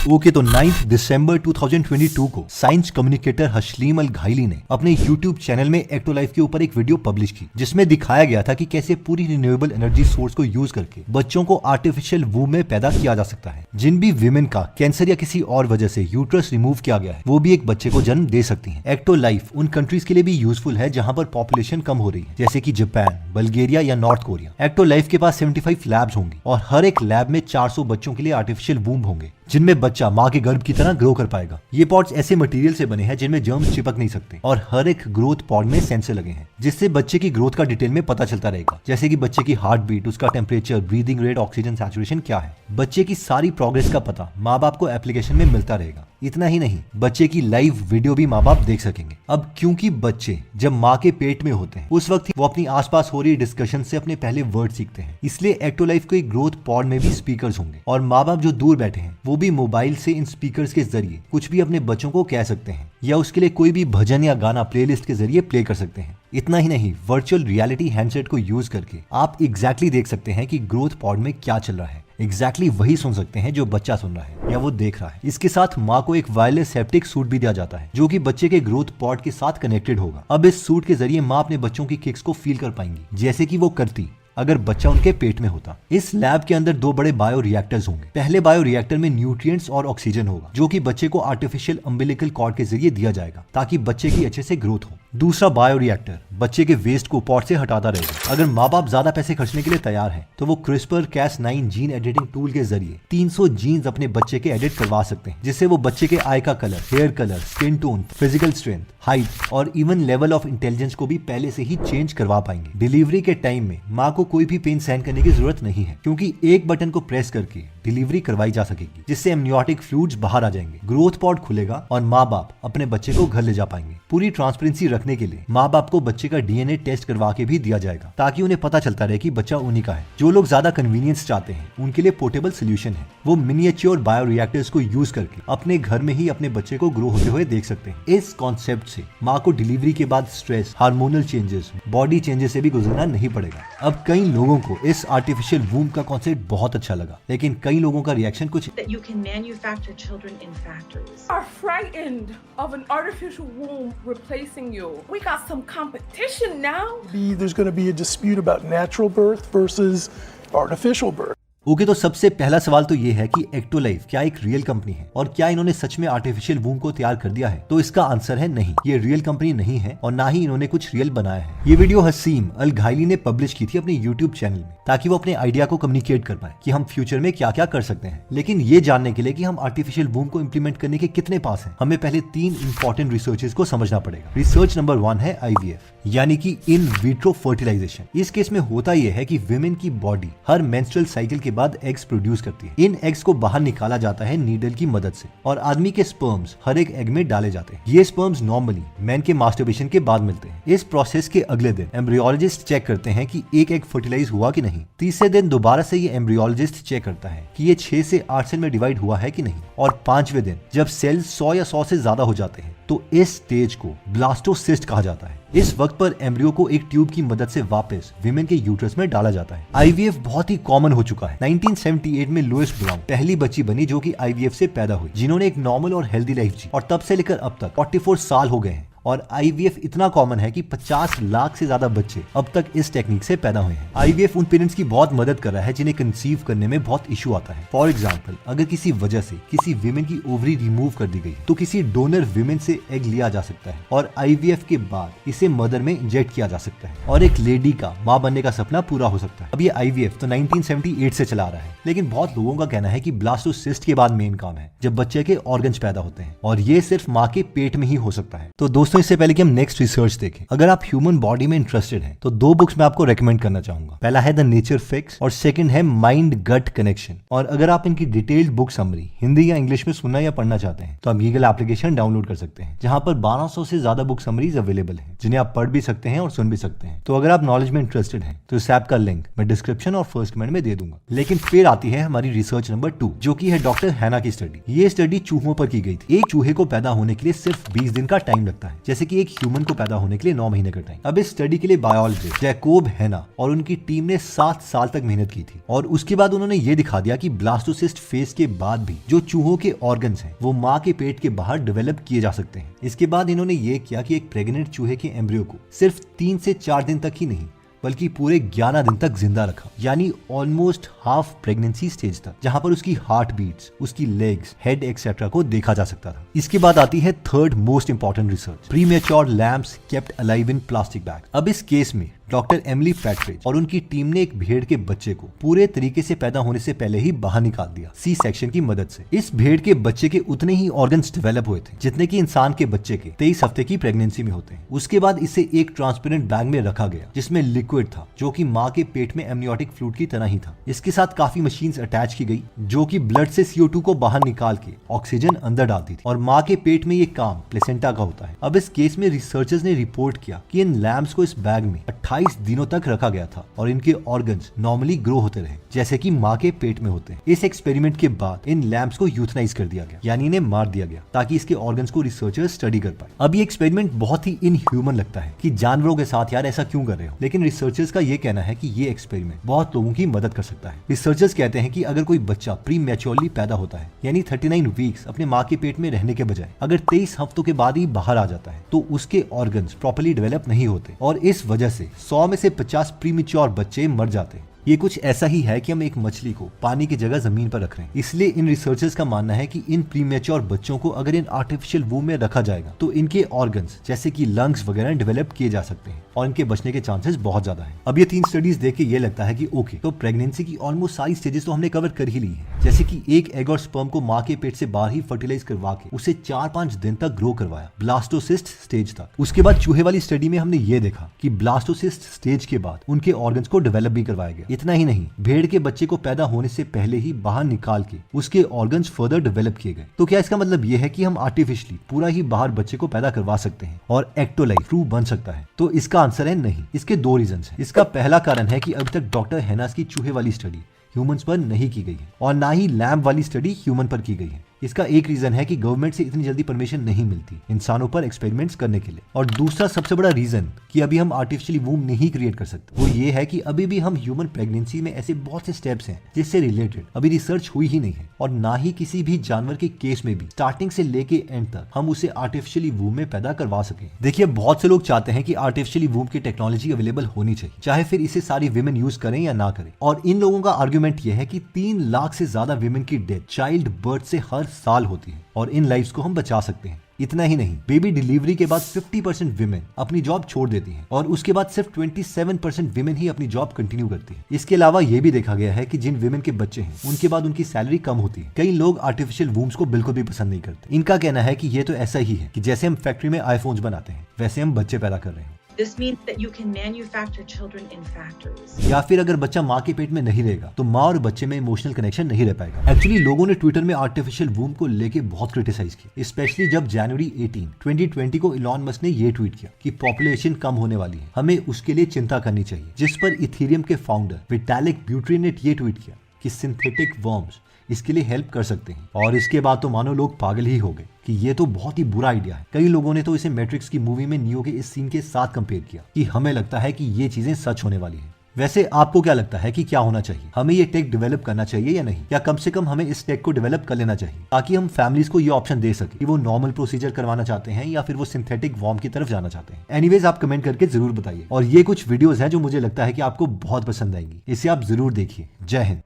Okay तो 9 दिसंबर 2022 को science communicator हशलीम अल घाइली ने अपने यूट्यूब चैनल में एक्टोलाइफ के ऊपर एक वीडियो पब्लिश की, जिसमें दिखाया गया था कि कैसे पूरी रिन्यूएबल एनर्जी सोर्स को यूज करके बच्चों को आर्टिफिशियल वूम में पैदा किया जा सकता है। जिन भी विमेन का कैंसर या किसी और वजह से यूट्रस रिमूव किया गया है, वो भी एक बच्चे को जन्म दे सकती है। एक्टोलाइफ उन कंट्रीज के लिए भी यूजफुल है जहाँ पर पॉपुलेशन कम हो रही है, जैसे की जापान, बल्गेरिया या नॉर्थ कोरिया। एक्टोलाइफ के पास 75 लैब्स होंगे और हर एक लैब में 400 बच्चों के लिए आर्टिफिशियल वूम होंगे, जिनमें बच्चा माँ के गर्भ की तरह ग्रो कर पाएगा। ये पॉड्स ऐसे मटेरियल से बने हैं जिनमें जर्म्स चिपक नहीं सकते और हर एक ग्रोथ पॉड में सेंसर लगे हैं, जिससे बच्चे की ग्रोथ का डिटेल में पता चलता रहेगा, जैसे कि बच्चे की हार्ट बीट, उसका temperature, breathing rate, oxygen saturation क्या है। बच्चे की सारी प्रोग्रेस का पता माँ बाप को एप्लीकेशन में मिलता रहेगा। इतना ही नहीं, बच्चे की लाइव वीडियो भी माँ बाप देख सकेंगे। अब क्योंकि बच्चे जब माँ के पेट में होते हैं, उस वक्त वो अपनी आसपास हो रही डिस्कशन से अपने पहले वर्ड सीखते हैं, इसलिए एक्टोलाइफ के ग्रोथ पॉड में भी स्पीकर्स होंगे और माँ बाप जो दूर बैठे हैं वो भी मोबाइल से इन स्पीकर्स के जरिए कुछ भी अपने बच्चों को कह सकते हैं या उसके लिए कोई भी भजन या गाना प्लेलिस्ट के जरिए प्ले कर सकते हैं। इतना ही नहीं, वर्चुअल रियलिटी हैंडसेट को यूज करके आप एग्जैक्टली देख सकते हैं कि ग्रोथ पॉड में क्या चल रहा है। एग्जैक्टली वही सुन सकते हैं जो बच्चा सुन रहा है या वो देख रहा है। इसके साथ माँ को एक वायरलेस सेप्टिक सूट भी दिया जाता है, जो कि बच्चे के ग्रोथ पॉड के साथ कनेक्टेड होगा। अब इस सूट के जरिए माँ अपने बच्चों की किक्स को फील कर पाएंगी, जैसे कि वो करती अगर बच्चा उनके पेट में होता। इस लैब के अंदर 2 बड़े बायो रिएक्टर्स होंगे। पहले बायो रिएक्टर में न्यूट्रिएंट्स और ऑक्सीजन होगा, जो कि बच्चे को आर्टिफिशियल अम्बिलिकल कॉर्ड के जरिए दिया जाएगा ताकि बच्चे की अच्छे से ग्रोथ हो। दूसरा बायो रिएक्टर बच्चे के वेस्ट को पॉड से हटाता रहेगा। अगर माँ बाप ज्यादा पैसे खर्चने के लिए तैयार हैं, तो वो CRISPR-Cas9 जीन एडिटिंग टूल के जरिए 300 जीन्स अपने बच्चे के एडिट करवा सकते हैं, जिससे वो बच्चे के आई का colour, hair colour, skin tone, physical strength, height और इवन लेवल ऑफ इंटेलिजेंस को भी पहले से ही चेंज करवा पाएंगे। डिलीवरी के टाइम में माँ को कोई भी पेन सहन करने की जरूरत नहीं है, क्योंकि एक बटन को प्रेस करके डिलीवरी करवाई जा सकेगी, जिससे एमनियोटिक फ्लूइड्स बाहर आ जाएंगे, ग्रोथ पॉड खुलेगा और माँ बाप अपने बच्चे को घर ले जा पाएंगे। पूरी ट्रांसपेरेंसी रखने के लिए माँ बाप को बच्चे का डीएनए टेस्ट करवा के भी दिया जाएगा, ताकि उन्हें पता चलता रहे कि बच्चा उन्हीं का है। जो लोग ज्यादा कन्वीनियंस चाहते हैं, उनके लिए पोर्टेबल सोल्यूशन है। वो मिनिएचर बायो रिएक्टर्स को यूज करके अपने घर में ही अपने बच्चे को ग्रो होते हुए देख सकते हैं। इस कॉन्सेप्ट से माँ को डिलीवरी के बाद stress, hormonal changes, body changes से भी गुजरना नहीं पड़ेगा। अब कई लोगों को इस आर्टिफिशियल वूम का कॉन्सेप्ट बहुत अच्छा लगा, लेकिन कई लोगों का रिएक्शन कुछ that you can manufacture children in factories. Are frightened of an artificial womb replacing you. We got some competition now. There's going to be a dispute about natural birth versus artificial birth. Okay तो सबसे पहला सवाल तो ये है कि एक्टोलाइफ क्या एक रियल कंपनी है और क्या इन्होंने सच में आर्टिफिशियल वूम को तैयार कर दिया है? तो इसका आंसर है नहीं, ये रियल कंपनी नहीं है और ना ही इन्होंने कुछ रियल बनाया है। ये वीडियो हसीम अल घाइली ने पब्लिश की थी अपने यूट्यूब चैनल में, ताकि वो अपने आइडिया को कम्युनिकेट कर पाए कि हम फ्यूचर में क्या क्या कर सकते हैं। लेकिन ये जानने के लिए कि हम आर्टिफिशियल वूम को इम्प्लीमेंट करने के कितने पास हैं, हमें पहले 3 इंपॉर्टेंट रिसर्चेस को समझना पड़ेगा। रिसर्च नंबर 1 है IVF, यानी कि इन विट्रो फर्टिलाइजेशन। इस केस में होता यह है कि विमेन की बॉडी हर मेंस्ट्रुअल साइकिल के बाद एग्स प्रोड्यूस करती है। इन एग्स को बाहर निकाला जाता है नीडल की मदद से और आदमी के स्पर्म्स हर एक एग में डाले जाते हैं। ये स्पर्म्स नॉर्मली मैन के मास्टरबेशन के बाद मिलते हैं। इस प्रोसेस के अगले दिन एम्ब्रियोलॉजिस्ट चेक करते हैं कि एक एग फर्टिलाइज हुआ कि नहीं। तीसरे दिन दोबारा से ये एम्ब्रियोलॉजिस्ट चेक करता है कि ये 6 से 8 सेल में डिवाइड हुआ है कि नहीं। और 5वें दिन जब सेल 100 या 100 से ज्यादा हो जाते हैं, तो इस स्टेज को ब्लास्टोसिस्ट कहा जाता है। इस वक्त पर एम्ब्रियो को एक ट्यूब की मदद से वापस विमेन के यूट्रस में डाला जाता है। IVF बहुत ही कॉमन हो चुका है। 1978 में लुइस ब्राउन पहली बच्ची बनी जो कि IVF से पैदा हुई, जिन्होंने एक नॉर्मल और हेल्दी लाइफ जी और तब से लेकर अब तक 44 साल हो गए हैं। और IVF इतना कॉमन है कि 50 लाख से ज्यादा बच्चे अब तक इस टेक्निक से पैदा हुए हैं। IVF उन पेरेंट्स की बहुत मदद कर रहा है जिन्हें कंसीव करने में बहुत इशू आता है। फॉर एग्जांपल, अगर किसी वजह से किसी विमेन की ओवरी रिमूव कर दी गई, तो किसी डोनर विमेन से एग लिया जा सकता है और IVF के बाद इसे मदर में इंजेक्ट किया जा सकता है और एक लेडी का माँ बनने का सपना पूरा हो सकता है। अब ये IVF तो 1978 से चला रहा है, लेकिन बहुत लोगों का कहना है कि ब्लास्टोसिस्ट के बाद मेन काम है जब बच्चे के ऑर्गन्स पैदा होते हैं, और ये सिर्फ माँ के पेट में ही हो सकता है। तो दोस्तों, इससे पहले कि हम नेक्स्ट रिसर्च देखें, अगर आप ह्यूमन बॉडी में इंटरेस्टेड हैं, तो 2 बुक्स मैं आपको रेकमेंड करना चाहूंगा। पहला है द नेचर फिक्स और सेकंड है माइंड गट कनेक्शन। और अगर आप इनकी डिटेल्ड बुक समरी हिंदी या इंग्लिश में सुनना या पढ़ना चाहते हैं, तो आप गूगल एप्लीकेशन डाउनलोड कर सकते हैं, जहां पर 1200 से ज्यादा बुक समरीज अवेलेबल हैं, जिन्हें आप पढ़ भी सकते हैं और सुन भी सकते हैं। तो अगर आप नॉलेज में इंटरेस्टेड हैं, तो इस ऐप का लिंक मैं डिस्क्रिप्शन और फर्स्ट कमेंट में दे दूंगा। लेकिन फिर आती है हमारी रिसर्च नंबर 2, जो की है डॉक्टर हैना की स्टडी। ये स्टडी चूहों पर की गई थी। एक चूहे को पैदा होने के लिए सिर्फ 20 दिन का टाइम लगता है, जैसे कि एक ह्यूमन को पैदा होने के लिए 9 महीने का टाइम। अब इस स्टडी के लिए बायोलॉजिस्ट जैकोब हैना और उनकी टीम ने 7 साल तक मेहनत की थी और उसके बाद उन्होंने ये दिखा दिया कि ब्लास्टोसिस्ट फेज के बाद भी जो चूहों के ऑर्गन्स हैं वो माँ के पेट के बाहर डेवलप किए जा सकते हैं। इसके बाद इन्होंने ये किया कि एक प्रेग्नेंट चूहे के एम्ब्रियो को सिर्फ 3 से 4 दिन तक ही नहीं बल्कि पूरे 11 दिन तक जिंदा रखा, यानी ऑलमोस्ट हाफ प्रेगनेंसी स्टेज तक, जहां पर उसकी हार्ट बीट्स, उसकी लेग्स, हेड एक्सेट्रा को देखा जा सकता था। इसके बाद आती है third most important research, premature Lamb's kept alive in plastic bag. अब इस केस में डॉक्टर एमिली पैट्रिज और उनकी टीम ने एक भेड़ के बच्चे को पूरे तरीके से पैदा होने से पहले ही बाहर निकाल दिया सी सेक्शन की मदद से। इस भेड़ के बच्चे के उतने ही ऑर्गन्स डेवलप हुए थे जितने कि इंसान के बच्चे के 23 हफ्ते की प्रेगनेंसी में होते हैं। उसके बाद इसे एक ट्रांसपेरेंट बैग में रखा गया जिसमें लिक्विड था जो कि माँ के पेट में एमनियोटिक फ्लूइड की तरह ही था। इसके साथ काफी मशीन्स अटैच की गई जो कि ब्लड से CO2 को बाहर निकाल के ऑक्सीजन अंदर डालती थी और माँ के पेट में ये काम प्लेसेंटा का होता है। अब इस केस में रिसर्चर्स ने रिपोर्ट किया कि इन लैम्ब्स को इस बैग में 28 दिनों तक रखा गया था और इनके ऑर्गन्स नॉर्मली ग्रो होते रहे जैसे कि माँ के पेट में होते हैं। इस एक्सपेरिमेंट के बाद इन लैम्ब्स को यूथनाइज कर दिया गया, यानी इन्हें मार दिया गया ताकि इसके ऑर्गन्स को रिसर्चर्स स्टडी कर पाए। अब ये एक्सपेरिमेंट बहुत ही इनह्यूमन लगता है कि जानवरों के साथ यार ऐसा क्यों कर रहे हो, लेकिन रिसर्चर्स का ये कहना है कि ये एक्सपेरिमेंट बहुत लोगों की मदद कर सकता है। रिसर्चर्स कहते हैं कि अगर कोई बच्चा प्री मैच्योरली पैदा होता है यानी 39 वीक्स अपने माँ के पेट में रहने के बजाय अगर 23 हफ्तों के बाद ही बाहर आ जाता है तो उसके ऑर्गन्स प्रॉपर्ली डेवलप नहीं होते और इस वजह से 100 में से 50 प्रीमेच्योर बच्चे मर जाते हैं। ये कुछ ऐसा ही है कि हम एक मछली को पानी की जगह जमीन पर रख रहे हैं। इसलिए इन रिसर्चर्स का मानना है कि इन प्रीमेच्योर बच्चों को अगर इन आर्टिफिशियल वूम में रखा जाएगा तो इनके ऑर्गन्स जैसे कि लंग्स वगैरह डेवलप किए जा सकते हैं और इनके बचने के चांसेस बहुत ज्यादा हैं। अब ये 3 स्टडीज देख के ये लगता है कि ओके, तो प्रेगनेंसी की ऑलमोस्ट सारी स्टेजेस तो हमने कवर कर ही ली है, जैसे कि एक एग और स्पर्म को माँ के पेट से बाहर ही फर्टिलाइज करवा के उसे 4-5 दिन तक ग्रो करवाया ब्लास्टोसिस्ट स्टेज तक। उसके बाद चूहे वाली स्टडी में हमने ये देखा कि ब्लास्टोसिस्ट स्टेज के बाद उनके ऑर्गन्स को डेवलप भी करवाया गया। इतना ही नहीं, भेड़ के बच्चे को पैदा होने से पहले ही बाहर निकाल के उसके ऑर्गन्स फर्दर डेवलप किए गए। तो क्या इसका मतलब ये है कि हम आर्टिफिशियली पूरा ही बाहर बच्चे को पैदा करवा सकते हैं और एक्टोलाइफ ट्रू बन सकता है? तो इसका आंसर है नहीं। इसके 2 रीजन हैं। इसका पहला कारण है कि अभी तक डॉक्टर हैनास की चूहे वाली स्टडी ह्यूमंस पर नहीं की गई है और ना ही लैम्ब वाली स्टडी ह्यूमन पर की गई है। इसका एक रीजन है कि गवर्नमेंट से इतनी जल्दी परमिशन नहीं मिलती इंसानों पर एक्सपेरिमेंट्स करने के लिए। और दूसरा सबसे बड़ा रीजन कि अभी हम आर्टिफिशियली वूम नहीं क्रिएट कर सकते वो ये है कि अभी भी हम ह्यूमन प्रेगनेंसी में ऐसे बहुत से स्टेप्स हैं जिससे रिलेटेड अभी रिसर्च हुई ही नहीं है और ना ही किसी भी जानवर के केस में भी स्टार्टिंग से लेके एंड तक हम उसे आर्टिफिशियली वूम में पैदा करवा सके। देखिए, बहुत से लोग चाहते हैं कि आर्टिफिशियली वूम की टेक्नोलॉजी अवेलेबल होनी चाहिए, चाहे फिर इसे सारी विमेन यूज करें या ना करें। और इन लोगों का आर्ग्यूमेंट यह है कि 3 लाख से ज्यादा विमेन की डेथ चाइल्ड बर्थ से हर साल होती है और इन लाइफ्स को हम बचा सकते हैं। इतना ही नहीं, बेबी डिलीवरी के बाद 50% विमेन अपनी जॉब छोड़ देती हैं और उसके बाद सिर्फ 27% विमेन ही अपनी जॉब कंटिन्यू करती है। इसके अलावा यह भी देखा गया है कि जिन विमेन के बच्चे हैं उनके बाद उनकी सैलरी कम होती है। कई लोग आर्टिफिशियल वूम्स को बिल्कुल भी पसंद नहीं करते। इनका कहना है कि ये तो ऐसा ही है कि जैसे हम फैक्ट्री में आईफोन्स बनाते हैं वैसे हम बच्चे पैदा कर रहे हैं। This means that you can manufacture children in factories. या फिर अगर बच्चा माँ के पेट में नहीं रहेगा तो माँ और बच्चे में इमोशनल कनेक्शन नहीं रह पाएगा। एक्चुअली लोगों ने ट्विटर में आर्टिफिशियल वूम को लेके बहुत क्रिटिसाइज किया, स्पेशली जब जनवरी 18, 2020 को इलॉन मस्क ने ये ट्वीट किया कि पॉपुलेशन कम होने वाली है, हमें उसके लिए चिंता करनी चाहिए। जिस पर इथेरियम के फाउंडर विटालिक ब्यूटेरिन ने ये ट्वीट किया कि सिंथेटिक वर्म्स इसके लिए हेल्प कर सकते हैं। और इसके बाद तो मानो लोग पागल ही हो गए कि ये तो बहुत ही बुरा आइडिया है। कई लोगों ने तो इसे मैट्रिक्स की मूवी में नियो के इस सीन के साथ कंपेयर किया कि हमें लगता है कि ये चीजें सच होने वाली है। वैसे आपको क्या लगता है कि क्या होना चाहिए? हमें ये टेक डेवलप करना चाहिए या नहीं? या कम से कम हमें इस टेक को डेवलप कर लेना चाहिए ताकि हम फैमिलीज को ये ऑप्शन दे सके कि वो नॉर्मल प्रोसीजर करवाना चाहते हैं या फिर वो सिंथेटिक वॉर्म की तरफ जाना चाहते हैं। एनीवेज, आप कमेंट करके जरूर बताइए। और ये कुछ वीडियोस हैं जो मुझे लगता है कि आपको बहुत पसंद आएंगी, इसे आप जरूर देखिए। जय हिंद।